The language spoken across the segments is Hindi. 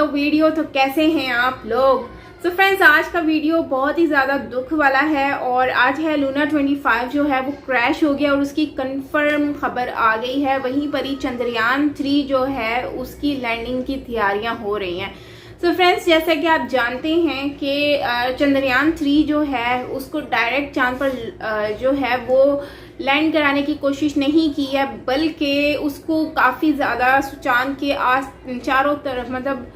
वीडियो। तो कैसे हैं आप लोग? तो फ्रेंड्स, आज का वीडियो बहुत ही ज़्यादा दुख वाला है और आज है लूना 25 जो है वो क्रैश हो गया और उसकी कंफर्म खबर आ गई है। वहीं पर ही चंद्रयान 3 जो है उसकी लैंडिंग की तैयारियां हो रही हैं। तो फ्रेंड्स, जैसा कि आप जानते हैं कि चंद्रयान 3 जो है उसको डायरेक्ट चांद पर जो है वो लैंड कराने की कोशिश नहीं की है, बल्कि उसको काफ़ी ज़्यादा चांद के चारों तरफ मतलब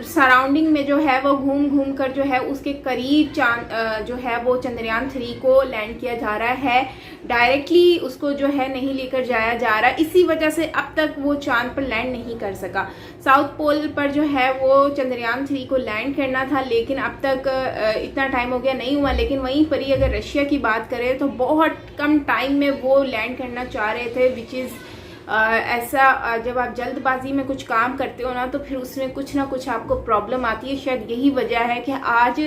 सराउंडिंग में जो है वो घूम घूम कर जो है उसके करीब चांद जो है वो चंद्रयान 3 को लैंड किया जा रहा है। डायरेक्टली उसको जो है नहीं लेकर जाया जा रहा, इसी वजह से अब तक वो चांद पर लैंड नहीं कर सका। साउथ पोल पर जो है वो चंद्रयान 3 को लैंड करना था, लेकिन अब तक इतना टाइम हो गया नहीं हुआ। लेकिन वहीं पर ही अगर रशिया की बात करें तो बहुत कम टाइम में वो लैंड करना चाह रहे थे, विच इज़ ऐसा जब आप जल्दबाजी में कुछ काम करते हो ना तो फिर उसमें कुछ ना कुछ आपको प्रॉब्लम आती है। शायद यही वजह है कि आज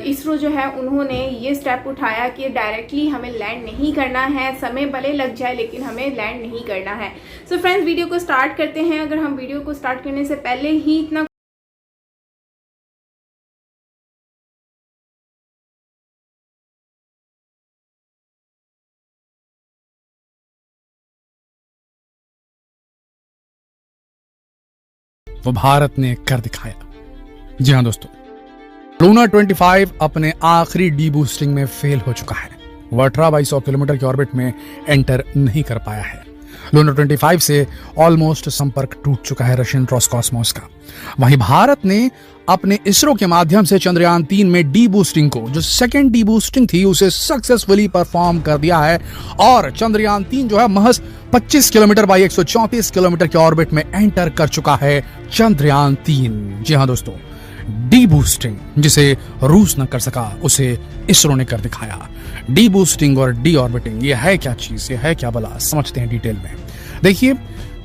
इसरो जो है उन्होंने ये स्टेप उठाया कि डायरेक्टली हमें लैंड नहीं करना है, समय भले लग जाए लेकिन हमें लैंड नहीं करना है। सो फ्रेंड्स, वीडियो को स्टार्ट करते हैं। अगर हम वीडियो को स्टार्ट करने से पहले ही इतना वो भारत ने कर दिखाया। जी हाँ दोस्तों, लूना 25 अपने आखिरी डीबूस्टिंग में फेल हो चुका है। वह 1800 किलोमीटर के ऑर्बिट में एंटर नहीं कर पाया है। लूना 25 से ऑलमोस्ट संपर्क टूट चुका है रशियन रोसकॉस्मोस का। वहीं भारत ने अपने इसरो के माध्यम से चंद्रयान 3 में डीबूस्टिंग को, जो सेकेंड डीबूस्टिंग थी, उसे सक्सेसफुली परफॉर्म कर दिया है और चंद्रयान 3 जो है महज 25 किलोमीटर बाई 134 किलोमीटर के ऑर्बिट में एंटर कर चुका है चंद्रयान 3। जी हाँ दोस्तों, डीबूस्टिंग जिसे रूस न कर सका उसे इसरो ने कर दिखाया। डीबूस्टिंग और डी ऑर्बिटिंग, ये है क्या चीज, ये है क्या भला, समझते हैं डिटेल में। देखिए,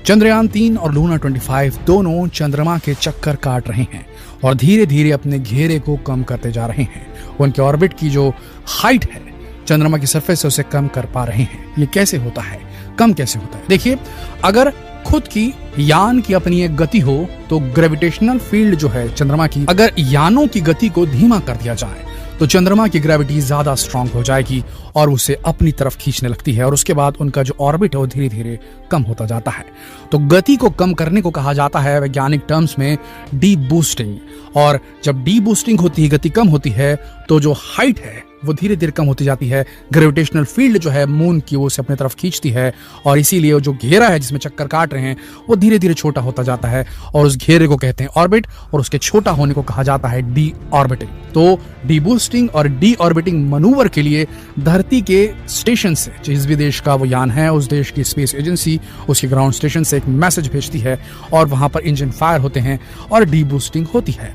चंद्रयान 3 और लूना 25 दोनों चंद्रमा के चक्कर काट रहे हैं और धीरे धीरे अपने घेरे को कम करते जा रहे हैं। उनके ऑर्बिट की जो हाइट है चंद्रमा की सरफेस से उसे कम कर पा रहे हैं। ये कैसे होता है, कम कैसे होता है? देखिए, अगर खुद की यान की अपनी एक गति हो तो ग्रेविटेशनल फील्ड जो है चंद्रमा की, अगर यानों की गति को धीमा कर दिया जाए तो चंद्रमा की ग्रेविटी ज्यादा स्ट्रांग हो जाएगी और उसे अपनी तरफ खींचने लगती है और उसके बाद उनका जो ऑर्बिट है वो धीरे धीरे कम होता जाता है। तो गति को कम करने को कहा जाता है वैज्ञानिक टर्म्स में डी बूस्टिंग। और जब डी बूस्टिंग होती है, गति कम होती है, तो जो हाइट है वो धीरे धीरे कम होती जाती है। ग्रेविटेशनल फील्ड जो है मून की वो उसे अपनी तरफ खींचती है और इसीलिए जो घेरा है जिसमें चक्कर काट रहे हैं वो धीरे धीरे छोटा होता जाता है और उस घेरे को कहते हैं ऑर्बिट और उसके छोटा होने को कहा जाता है डी ऑर्बिटिंग। तो डी बूस्टिंग और डी ऑर्बिटिंग मनूवर के लिए धरती के स्टेशन से, जिस भी देश का वो यान है उस देश की स्पेस एजेंसी उसके ग्राउंड स्टेशन से एक मैसेज भेजती है और वहां पर इंजन फायर होते हैं और डी बूस्टिंग होती है।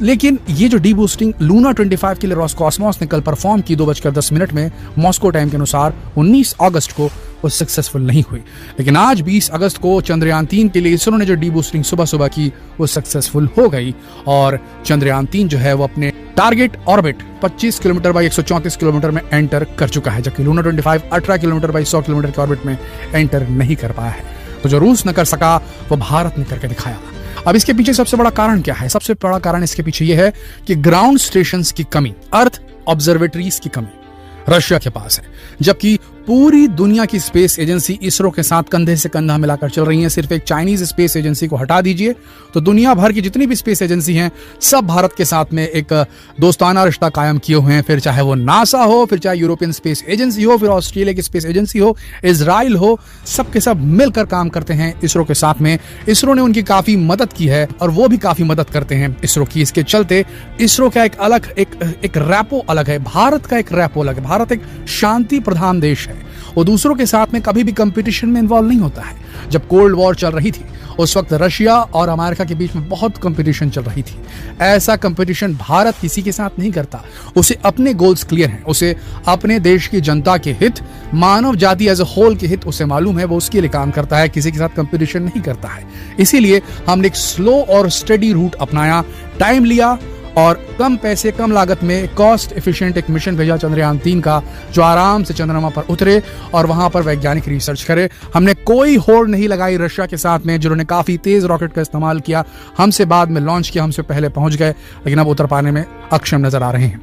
लेकिन ये जो डी बूस्टिंग लूना 25 के लिए रोसकॉस्मोस ने कल परफॉर्म की 2:10 में मॉस्को टाइम के अनुसार 19 अगस्त को वो सक्सेसफुल नहीं हुई। लेकिन आज 20 अगस्त को चंद्रयान 3 के लिए इसरो ने जो डी बूस्टिंग सुबह सुबह की वो सक्सेसफुल हो गई और चंद्रयान 3 जो है वो अपने target orbit 25 kilometre by 134 kilometre में एंटर कर चुका है, जबकि लूना 25 18 किलोमीटर बाई 100 किलोमीटर के ऑर्बिट में एंटर नहीं कर पाया है। तो जो रूस न कर सका वो भारत ने करके दिखाया। अब इसके पीछे सबसे बड़ा कारण क्या है? सबसे बड़ा कारण इसके पीछे यह है कि ग्राउंड स्टेशंस की कमी, अर्थ ऑब्जर्वेटरीज की कमी रशिया के पास है, जबकि पूरी दुनिया की स्पेस एजेंसी इसरो के साथ कंधे से कंधा मिलाकर चल रही है। सिर्फ एक चाइनीज स्पेस एजेंसी को हटा दीजिए तो दुनिया भर की जितनी भी स्पेस एजेंसी हैं सब भारत के साथ में एक दोस्ताना रिश्ता कायम किए हुए हैं। फिर चाहे वो नासा हो, फिर चाहे यूरोपियन स्पेस एजेंसी हो, फिर ऑस्ट्रेलिया की स्पेस एजेंसी हो, इजराइल हो, सब के सब मिलकर काम करते हैं इसरो के साथ में। इसरो ने उनकी काफी मदद की है और वो भी काफी मदद करते हैं इसरो की। इसके चलते इसरो का एक अलग एक रैपो अलग है, भारत का एक रैपो अलग है। भारत एक शांति प्रधान देश है, वो दूसरों के साथ में कभी भी कंपटीशन में इन्वॉल्व नहीं होता है। जब कोल्ड वॉर चल रही थी उस वक्त रशिया और अमेरिका के बीच में बहुत कंपटीशन चल रही थी। ऐसा कंपटीशन भारत किसी के साथ नहीं करता। उसे अपने गोल्स क्लियर हैं, उसे अपने देश की जनता के हित, मानव जाति एज अ होल के हित उसे मालूम है, वो उसके लिए काम करता है, किसी के साथ कंपटीशन नहीं करता है। इसीलिए हमने एक स्लो और स्टडी रूट अपनाया, टाइम लिया और कम पैसे कम लागत में कॉस्ट एफिशिएंट एक मिशन भेजा चंद्रयान 3 का, जो आराम से चंद्रमा पर उतरे और वहां पर वैज्ञानिक रिसर्च करे। हमने कोई होड़ नहीं लगाई रशिया के साथ में, जिन्होंने काफी तेज रॉकेट का इस्तेमाल किया, हमसे बाद में लॉन्च किया, हमसे पहले पहुंच गए, लेकिन अब उतर पाने में अक्षम नजर आ रहे हैं।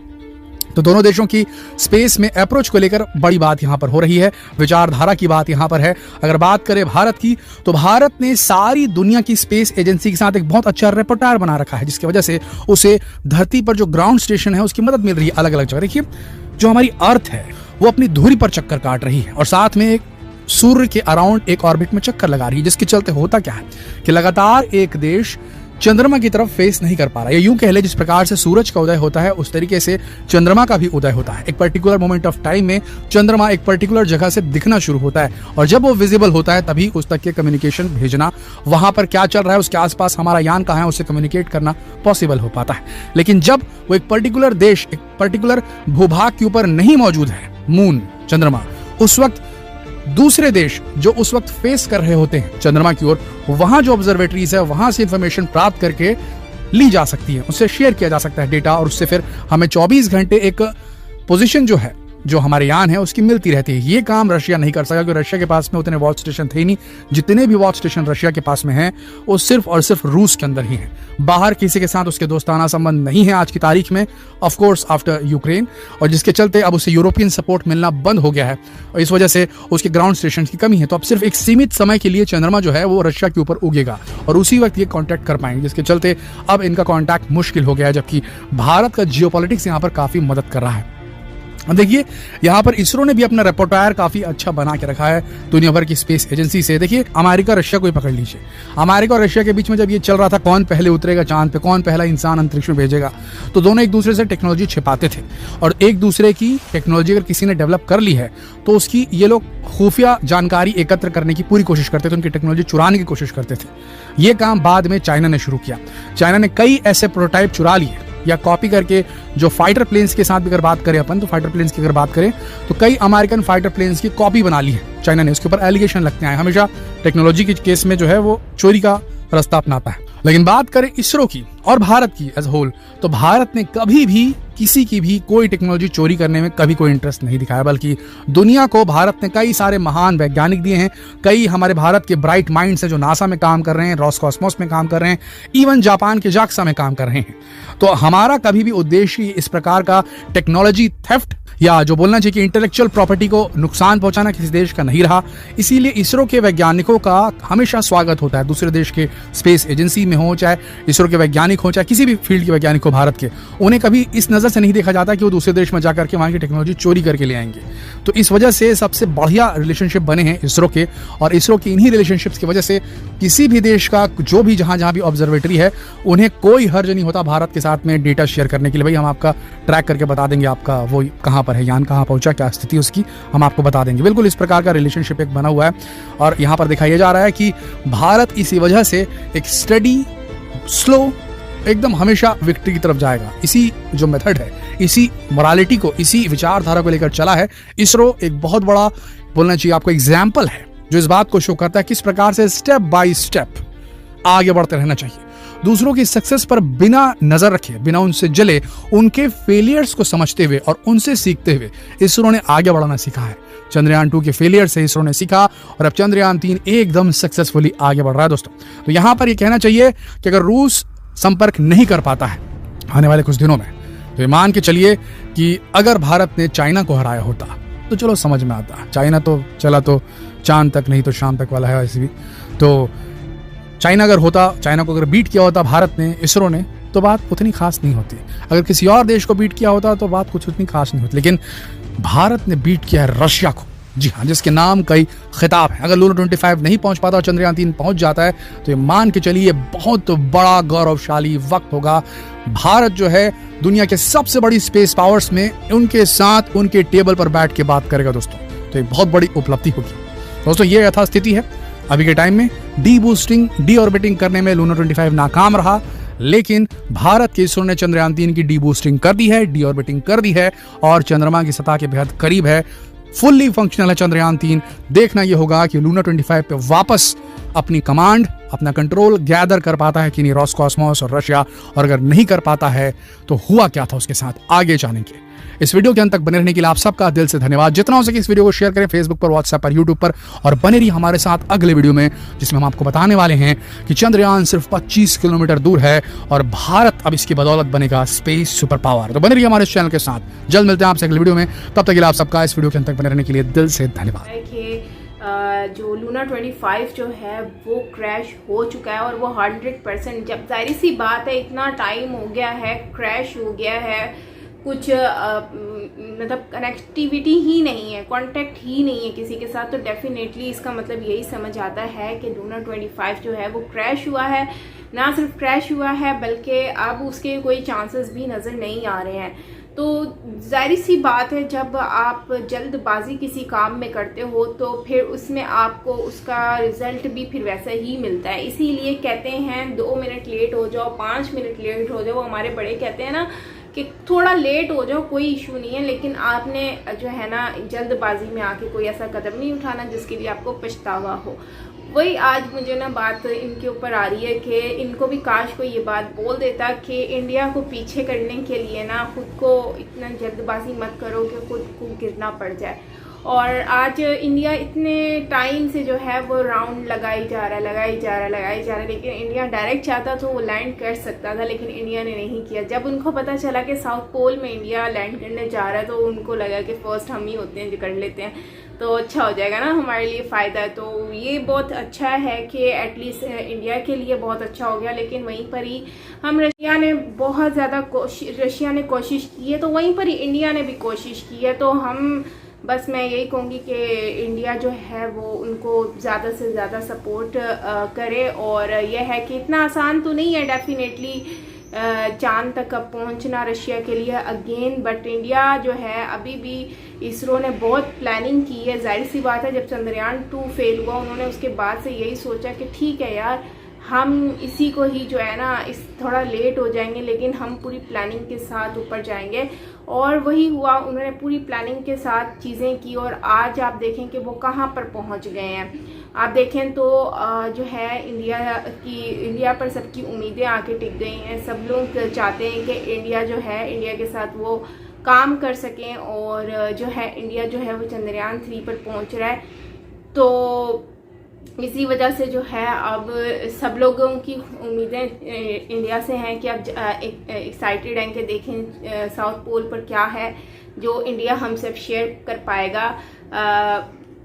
तो दोनों देशों की स्पेस में अप्रोच को लेकर बड़ी बात यहां पर हो रही है, विचारधारा की बात यहां पर है। अगर बात करें भारत की, तो भारत ने सारी दुनिया की स्पेस एजेंसी के साथ एक बहुत अच्छा रेपर्टोयर बना रखा है, जिसकी वजह से उसे धरती पर जो ग्राउंड स्टेशन है उसकी मदद मिल रही है अलग अलग जगह। देखिए, जो हमारी अर्थ है वो अपनी धुरी पर चक्कर काट रही है और साथ में एक सूर्य के अराउंड एक ऑर्बिट में चक्कर लगा रही है, जिसके चलते होता क्या है कि लगातार एक देश चंद्रमा की तरफ फेस नहीं कर पा रहा है। यूं कह ले, जिस प्रकार से सूरज का उदय होता है उस तरीके से चंद्रमा का भी उदय होता है। एक पर्टिकुलर मोमेंट ऑफ टाइम में चंद्रमा एक पर्टिकुलर जगह से दिखना शुरू होता है और जब वो विजिबल होता है तभी उस तक के कम्युनिकेशन भेजना, वहां पर क्या चल रहा है, उसके आसपास हमारा यान कहाँ है, उससे कम्युनिकेट करना पॉसिबल हो पाता है। लेकिन जब वो एक पर्टिकुलर देश, एक पर्टिकुलर भूभाग के ऊपर नहीं मौजूद है, मून, चंद्रमा, उस वक्त दूसरे देश जो उस वक्त फेस कर रहे होते हैं चंद्रमा की ओर, वहां जो ऑब्जर्वेटरीज है वहां से इंफॉर्मेशन प्राप्त करके ली जा सकती है, उससे शेयर किया जा सकता है डेटा, और उससे फिर हमें 24 घंटे एक पोजीशन जो है, जो हमारे यान है, उसकी मिलती रहती है। ये काम रशिया नहीं कर सका, क्योंकि रशिया के पास में उतने वॉच स्टेशन थे नहीं। जितने भी वॉच स्टेशन रशिया के पास में हैं वो सिर्फ और सिर्फ रूस के अंदर ही हैं। बाहर किसी के साथ उसके दोस्ताना संबंध नहीं है आज की तारीख में, ऑफ कोर्स आफ्टर यूक्रेन, और जिसके चलते अब उसे यूरोपियन सपोर्ट मिलना बंद हो गया है और इस वजह से उसके ग्राउंड स्टेशन की कमी है। तो अब सिर्फ एक सीमित समय के लिए चंद्रमा जो है वो रशिया के ऊपर उगेगा और उसी वक्त ये कॉन्टैक्ट कर पाएंगे, जिसके चलते अब इनका कॉन्टैक्ट मुश्किल हो गया है, जबकि भारत का जियोपॉलिटिक्स यहाँ पर काफी मदद कर रहा है। देखिए, यहाँ पर इसरो ने भी अपना रेपर्टोयर काफी अच्छा बना के रखा है दुनिया भर की स्पेस एजेंसी से। देखिए, अमेरिका रशिया को ही पकड़ लीजिए। अमेरिका और रशिया के बीच में जब ये चल रहा था कौन पहले उतरेगा चांद पे, कौन पहला इंसान अंतरिक्ष में भेजेगा, तो दोनों एक दूसरे से टेक्नोलॉजी छिपाते थे और एक दूसरे की टेक्नोलॉजी अगर किसी ने डेवलप कर ली है तो उसकी ये लोग खुफिया जानकारी एकत्र करने की पूरी कोशिश करते थे, उनकी टेक्नोलॉजी चुराने की कोशिश करते थे। ये काम बाद में चाइना ने शुरू किया। चाइना ने कई ऐसे प्रोटोटाइप चुरा लिए या कॉपी करके, जो फाइटर प्लेन्स के साथ भी अगर बात करें अपन, तो फाइटर प्लेन्स की अगर बात करें तो कई अमेरिकन फाइटर प्लेन्स की कॉपी बना ली है चाइना ने। उसके ऊपर एलिगेशन लगते हैं, हमेशा टेक्नोलॉजी के केस में जो है वो चोरी का रास्ता अपनाता है। लेकिन बात करें इसरो की और भारत की एज होल, तो भारत ने कभी भी किसी की भी कोई टेक्नोलॉजी चोरी करने में कभी कोई इंटरेस्ट नहीं दिखाया, बल्कि दुनिया को भारत ने कई सारे महान वैज्ञानिक दिए हैं। कई हमारे भारत के ब्राइट माइंड्स हैं जो नासा में काम कर रहे हैं, रॉसकॉस्मोस में काम कर रहे हैं, इवन जापान के जाक्सा में काम कर रहे हैं। तो हमारा कभी भी उद्देश्य इस प्रकार का टेक्नोलॉजी थेफ्ट या जो बोलना चाहिए कि इंटेलेक्चुअल प्रॉपर्टी को नुकसान पहुंचाना किसी देश का नहीं रहा। इसीलिए इसरो के वैज्ञानिकों का हमेशा स्वागत होता है, दूसरे देश के स्पेस एजेंसी में हो, चाहे इसरो के वैज्ञानिक हो, चाहे किसी भी फील्ड के वैज्ञानिक हो भारत के, उन्हें कभी इस नजर से नहीं देखा जाता कि वो दूसरे देश में जाकर के वहां की टेक्नोलॉजी चोरी करके ले आएंगे। तो इस वजह से सबसे बढ़िया रिलेशनशिप बने हैं इसरो के, और इसरो की इन्हीं रिलेशनशिप्स की वजह से किसी भी देश का जो भी जहां भी ऑब्जर्वेटरी है, उन्हें कोई हर्ज नहीं होता भारत के साथ में डेटा शेयर करने के लिए। भाई, हम आपका ट्रैक करके बता देंगे आपका वो कहां पर है, यान कहां पहुंचा, क्या स्थिति उसकी, हम आपको बता देंगे। बिल्कुल इस प्रकार का रिलेशनशिप एक बना हुआ है और यहां पर दिखाया जा रहा है कि भारत इसी वजह से एक स्टडी, स्लो, एकदम हमेशा विक्ट्री की तरफ जाएगा। इसी जो मेथड है, इसी मोरालिटी को, इसी विचारधारा को लेकर चला है। इसरो एक बहुत बड़ा बोलना चाहिए आपको एग्जाम्पल है जो इस बात को शो करता है किस प्रकार से स्टेप बाय स्टेप आगे बढ़ते रहना चाहिए। दूसरों की सक्सेस पर बिना नजर रखे, बिना उनसे जले, उनके फेलियर्स को समझते हुए और उनसे सीखते हुए इसरो ने आगे बढ़ना सीखा है। चंद्रयान 2 के फेलियर से इसरो ने सीखा और अब चंद्रयान 3 एकदम सक्सेसफुली आगे बढ़ रहा है। दोस्तों, तो यहां पर यह कहना चाहिए कि अगर रूस संपर्क नहीं कर पाता है आने वाले कुछ दिनों में, तो मान के चलिए कि अगर भारत ने चाइना को हराया होता तो चलो समझ में आता। चाइना तो चला तो चांद तक, नहीं तो शाम तक वाला है ऐसे भी। तो चाइना अगर होता, चाइना को अगर बीट किया होता भारत ने, इसरो ने, तो बात उतनी खास नहीं होती। अगर किसी और देश को बीट किया होता तो बात कुछ उतनी खास नहीं होती। लेकिन भारत ने बीट किया है रशिया को, जी हाँ, जिसके नाम कई खिताब है। अगर लूनो 25 नहीं पहुंच पाता और चंद्रयान 3 पहुंच जाता है तो ये मान के चलिए बहुत बड़ा गौरवशाली वक्त होगा। भारत जो है दुनिया के सबसे बड़ी स्पेस पावर्स में उनके साथ उनके टेबल पर बैठ के बात करेगा दोस्तों, तो ये बहुत बड़ी उपलब्धि होगी। दोस्तों, ये यथास्थिति है अभी के टाइम में। डी बूस्टिंग, डी ऑर्बिटिंग करने में लूनो 25 नाकाम रहा, लेकिन भारत के इसरो ने चंद्रयान 3 की डी बूस्टिंग कर दी है, डी ऑर्बिटिंग कर दी है और चंद्रमा की सतह के बेहद करीब है। फुल्ली फंक्शनल है चंद्रयान 3। देखना यह होगा कि लूनो 25 पे वापस अपनी कमांड, अपना कंट्रोल गैदर कर पाता है कि नहीं रोसकॉस्मोस और रशिया, और अगर नहीं कर पाता है तो हुआ क्या था उसके साथ, आगे जाने के। इस वीडियो के अंत तक बने रहने के लिए आप सबका दिल से धन्यवाद। जितना हो सके इस वीडियो को शेयर करें फेसबुक पर, व्हाट्सएप पर, यूट्यूब पर, और बने रहिए हमारे साथ अगले वीडियो में, जिसमें हम आपको बताने वाले हैं कि चंद्रयान सिर्फ 25 किलोमीटर दूर है और भारत अब इसकी बदौलत बनेगा स्पेस सुपर पावर। तो बने रहिए हमारे चैनल के साथ। जल्द मिलते हैं आपसे अगले वीडियो में, तब तक के लिए आप सबका इस वीडियो के अंत तक बने रहने के लिए दिल से धन्यवाद। जो लूना 25 जो है वो क्रैश हो चुका है, और वो 100%, जब जाहिर सी बात है इतना टाइम हो गया है, क्रैश हो गया है, कुछ मतलब कनेक्टिविटी ही नहीं है, कांटेक्ट ही नहीं है किसी के साथ, तो डेफिनेटली इसका मतलब यही समझ आता है कि लूना 25 जो है वो क्रैश हुआ है। ना सिर्फ क्रैश हुआ है बल्कि अब उसके कोई चांसेस भी नज़र नहीं आ रहे हैं। तो जाहिर सी बात है जब आप जल्दबाजी किसी काम में करते हो तो फिर उसमें आपको उसका रिजल्ट भी फिर वैसा ही मिलता है। इसीलिए कहते हैं 2 मिनट लेट हो जाओ, 5 मिनट लेट हो जाओ, हमारे बड़े कहते हैं ना कि थोड़ा लेट हो जाओ कोई इशू नहीं है, लेकिन आपने जो है ना जल्दबाजी में आके कोई ऐसा कदम नहीं उठाना जिसके लिए आपको पछतावा हो। वही आज मुझे ना बात इनके ऊपर आ रही है कि इनको भी काश को ये बात बोल देता कि इंडिया को पीछे करने के लिए ना खुद को इतना जल्दबाजी मत करो कि खुद को गिरना पड़ जाए। और आज इंडिया इतने टाइम से जो है वो राउंड लगाई जा रहा है, लेकिन इंडिया डायरेक्ट चाहता तो वो लैंड कर सकता था, लेकिन इंडिया ने नहीं किया। जब उनको पता चला कि साउथ पोल में इंडिया लैंड करने जा रहा है तो उनको लगा कि फर्स्ट हम ही होते हैं जो कर लेते हैं तो अच्छा हो जाएगा ना, हमारे लिए फ़ायदा है। तो ये बहुत अच्छा है कि एटलीस्ट इंडिया के लिए बहुत अच्छा हो गया। लेकिन वहीं पर ही हम रशिया ने बहुत ज़्यादा रशिया ने कोशिश की है, तो वहीं पर ही इंडिया ने भी कोशिश की है। तो हम बस मैं यही कहूँगी कि इंडिया जो है वो उनको ज़्यादा से ज़्यादा सपोर्ट करे। और यह है कि इतना आसान तो नहीं है डेफिनेटली चांद तक अब पहुंचना रशिया के लिए अगेन, बट इंडिया जो है अभी भी इसरो ने बहुत प्लानिंग की है। जाहिर सी बात है जब चंद्रयान 2 फेल हुआ उन्होंने उसके बाद से यही सोचा कि ठीक है यार हम इसी को ही जो है ना इस थोड़ा लेट हो जाएंगे लेकिन हम पूरी प्लानिंग के साथ ऊपर जाएंगे। और वही हुआ, उन्होंने पूरी प्लानिंग के साथ चीज़ें की और आज आप देखें कि वो कहाँ पर पहुँच गए हैं। आप देखें तो जो है इंडिया पर सबकी उम्मीदें आके टिक गई हैं। सब लोग चाहते हैं कि इंडिया जो है इंडिया के साथ वो काम कर सकें और जो है इंडिया जो है वो चंद्रयान 3 पर पहुँच रहा है। तो इसी वजह से जो है अब सब लोगों की उम्मीदें इंडिया से हैं कि अब एक्साइटेड हैं कि देखें साउथ पोल पर क्या है जो इंडिया हमसे शेयर कर पाएगा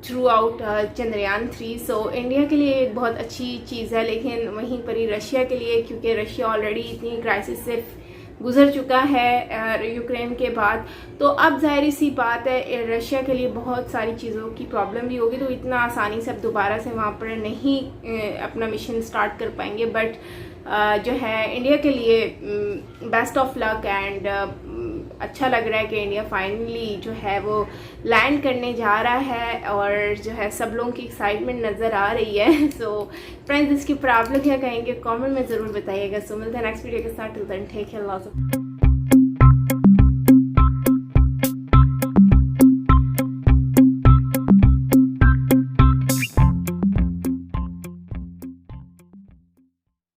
through out Chandrayaan 3। So India के लिए एक बहुत अच्छी चीज़ है, लेकिन वहीं पर ही रशिया के लिए, क्योंकि रशिया ऑलरेडी इतनी क्राइसिस से गुजर चुका है यूक्रेन के बाद, तो अब जाहिर सी बात है रशिया के लिए बहुत सारी चीज़ों की प्रॉब्लम भी होगी। तो इतना आसानी से अब दोबारा से वहाँ पर नहीं अपना मिशन स्टार्ट कर पाएंगे। बट जो है इंडिया के लिए बेस्ट ऑफ लक एंड अच्छा लग रहा है कि इंडिया फाइनली जो है वो लैंड करने जा रहा है और जो है सब लोगों की एक्साइटमेंट नज़र आ रही है। सो फ्रेंड्स इसके ऊपर आप लोग क्या कहेंगे कमेंट में ज़रूर बताइएगा। सो मिलते हैं नेक्स्ट वीडियो के साथ, टिल देन टेक केयर।